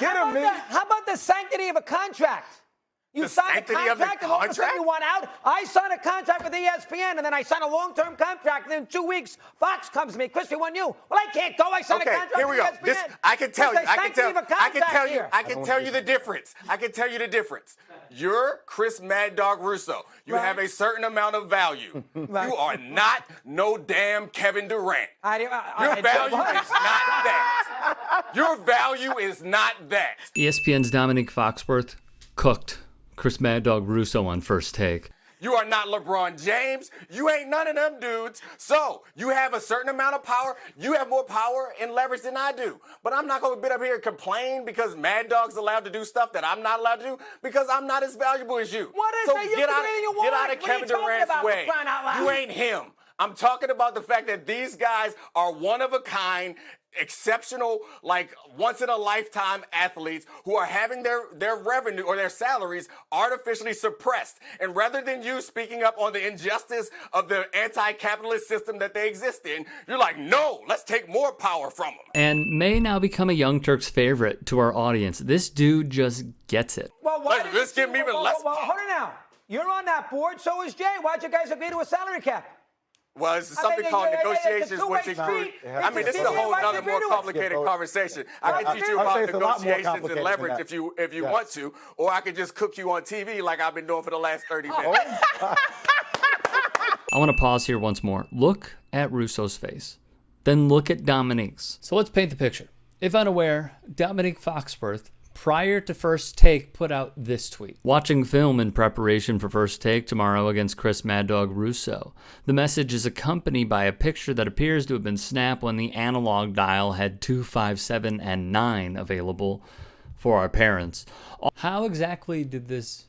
kidding me? How about the sanctity of a contract? You signed a contract, and all of a sudden you want out. I signed a contract with ESPN, and then I signed a long-term contract, and in 2 weeks, Fox comes to me. Chris, we want you. Well, I can't go. I signed a contract with ESPN. This, I can tell you. I can tell you the difference. You're Chris Mad Dog Russo. You have a certain amount of value. You are not no damn Kevin Durant. Your value is not that. Your value is not that. ESPN's Domonique Foxworth cooked Chris Mad Dog Russo on First Take. You are not LeBron James. You ain't none of them dudes. So you have a certain amount of power. You have more power and leverage than I do. But I'm not going to get up here and complain because Mad Dog's allowed to do stuff that I'm not allowed to do because I'm not as valuable as you. What is so that? Get out of Kevin Durant's way. You ain't him. I'm talking about the fact that these guys are one of a kind, exceptional, like once-in-a-lifetime athletes who are having their revenue or their salaries artificially suppressed. And rather than you speaking up on the injustice of the anti-capitalist system that they exist in, you're like, no, let's take more power from them. And may now become a Young Turks favorite to our audience. This dude just gets it. Well, let's give him even less power. Hold it now. You're on that board, so is Jay. Why'd you guys agree to a salary cap? Well, it's something called negotiations, which include, this is a whole other more complicated conversation. I can teach you about negotiations and leverage if you want to, or I could just cook you on TV like I've been doing for the last 30 minutes. I want to pause here once more. Look at Russo's face. Then look at Domonique's. So let's paint the picture. If unaware, Domonique Foxworth, prior to First Take, put out this tweet. Watching film in preparation for First Take tomorrow against Chris Mad Dog Russo. The message is accompanied by a picture that appears to have been snapped when the analog dial had 2, 5, 7, and 9 available for our parents. How exactly did this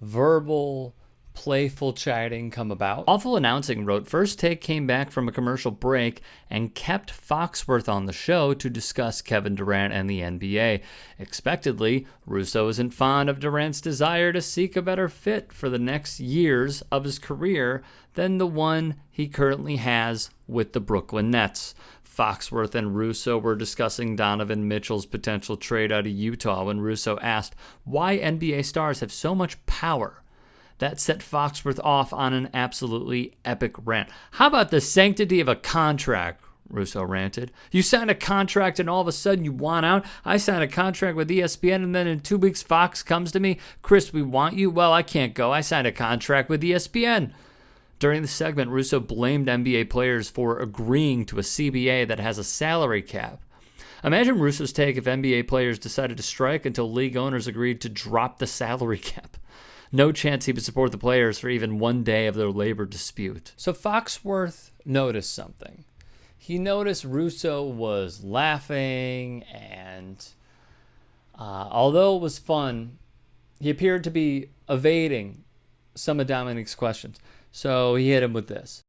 verbal, playful chatting come about? Awful Announcing wrote, First Take came back from a commercial break and kept Foxworth on the show to discuss Kevin Durant and the NBA. Expectedly, Russo isn't fond of Durant's desire to seek a better fit for the next years of his career than the one he currently has with the Brooklyn Nets. Foxworth and Russo were discussing Donovan Mitchell's potential trade out of Utah when Russo asked why NBA stars have so much power. That set Foxworth off on an absolutely epic rant. How about the sanctity of a contract? Russo ranted. You signed a contract and all of a sudden you want out? I signed a contract with ESPN and then in 2 weeks Fox comes to me. Chris, we want you? Well, I can't go. I signed a contract with ESPN. During the segment, Russo blamed NBA players for agreeing to a CBA that has a salary cap. Imagine Russo's take if NBA players decided to strike until league owners agreed to drop the salary cap. No chance he would support the players for even 1 day of their labor dispute. So Foxworth noticed something. He noticed Russo was laughing, and although it was fun, he appeared to be evading some of Dominique's questions. So he hit him with this.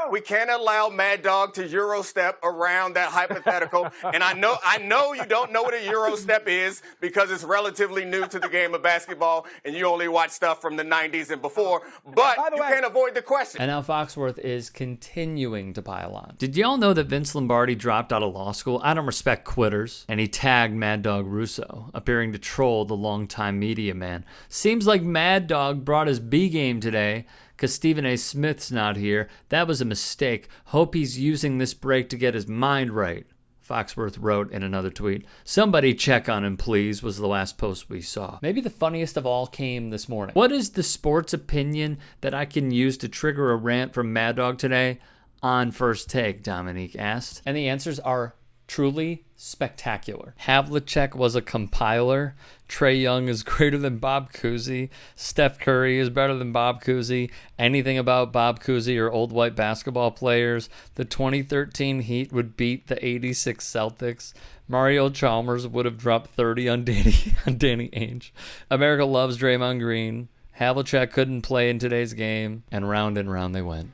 We can't allow Mad Dog to Eurostep around that hypothetical. And I know you don't know what a Eurostep is because it's relatively new to the game of basketball and you only watch stuff from the 90s and before, but you can't avoid the question. And now Foxworth is continuing to pile on. Did y'all know that Vince Lombardi dropped out of law school? I don't respect quitters. And he tagged Mad Dog Russo, appearing to troll the longtime media man. Seems like Mad Dog brought his B game today because Stephen A. Smith's not here. That was a mistake. Hope he's using this break to get his mind right, Foxworth wrote in another tweet. Somebody check on him, please, was the last post we saw. Maybe the funniest of all came this morning. What is the sports opinion that I can use to trigger a rant from Mad Dog today? On First Take, Domonique asked. And the answers are truly spectacular. Havlicek was a compiler. Trae Young is greater than Bob Cousy. Steph Curry is better than Bob Cousy. Anything about Bob Cousy or old white basketball players. The 2013 Heat would beat the 86 Celtics. Mario Chalmers would have dropped 30 on Danny Ainge. America loves Draymond Green. Havlicek couldn't play in today's game. And round they went.